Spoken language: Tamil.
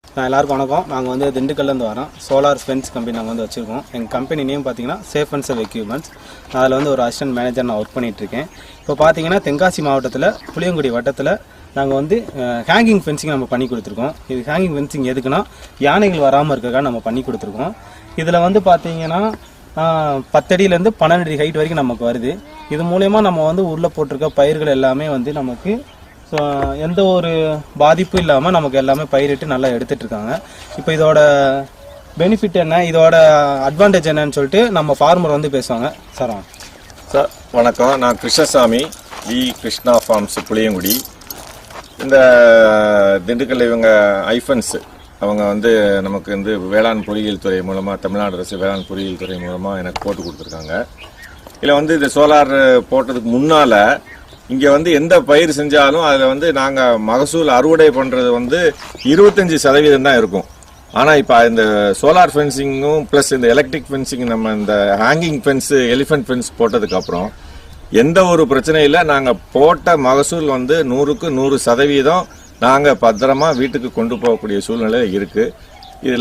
எல்லாருக்கும் வணக்கம். நாங்கள் வந்து திண்டுக்கல்லேருந்து வரோம். சோலார் ஃபென்ஸ் கம்பெனி நாங்கள் வந்து வச்சுருக்கோம். எங்கள் கம்பெனி நேம் பார்த்தீங்கன்னா சேஃப் அண்ட் சேவ் எக்யூப்மெண்ட்ஸ். அதில் வந்து ஒரு அசிஸ்டன்ட் மேனேஜர் நான் ஒர்க் பண்ணிகிட்ருக்கேன். இப்போ பார்த்தீங்கன்னா தென்காசி மாவட்டத்தில் புளியங்குடி வட்டத்தில் நாங்கள் வந்து ஹேங்கிங் ஃபென்சிங் நம்ம பண்ணி கொடுத்துருக்கோம். இது ஹேங்கிங் ஃபென்சிங் எதுக்குன்னா யானைகள் வராமல் இருக்கிறக்காக நம்ம பண்ணி கொடுத்துருக்கோம். இதில் வந்து பார்த்தீங்கன்னா 10 அடியிலேருந்து 12 அடி ஹைட் வரைக்கும் நமக்கு வருது. இது மூலயமா நம்ம வந்து உள்ளே போட்டிருக்க பயிர்கள் எல்லாமே வந்து நமக்கு எந்த ஒரு பாதிப்பும் இல்லாமல் நமக்கு எல்லாமே பயிரிட்டு நல்லா எடுத்துட்டு இருக்காங்க. இப்போ இதோட பெனிஃபிட் என்ன, இதோட அட்வான்டேஜ் என்னன்னு சொல்லிட்டு நம்ம ஃபார்மர் வந்து பேசுவாங்க. சார் வணக்கம். நான் கிருஷ்ணசாமி, வி கிருஷ்ணா ஃபார்ம்ஸ் புளியங்குடி. இந்த திண்டுக்கல் இவங்க ஐஃபன்ஸ் அவங்க வந்து நமக்கு வந்து வேளாண் பொறியியல் துறை மூலமாக, தமிழ்நாடு அரசு வேளாண் பொறியியல் துறை மூலமாக எனக்கு போட்டு கொடுத்துருக்காங்க. இதில் வந்து இந்த சோலார் போட்டதுக்கு முன்னால் இங்கே வந்து எந்த பயிர் செஞ்சாலும் அதில் வந்து நாங்கள் மகசூல் அறுவடை பண்ணுறது வந்து 25% தான் இருக்கும். ஆனால் இப்போ இந்த சோலார் ஃபென்சிங்கும் ப்ளஸ் இந்த எலக்ட்ரிக் ஃபென்சிங், நம்ம இந்த ஹேங்கிங் ஃபென்ஸு, எலிஃபென்ட் ஃபென்ஸ் போட்டதுக்கப்புறம் எந்த ஒரு பிரச்சனையும் இல்லை. நாங்கள் போட்ட மகசூல் வந்து 100% நாங்கள் பத்திரமா வீட்டுக்கு கொண்டு போகக்கூடிய சூழ்நிலை இருக்குது. இதில்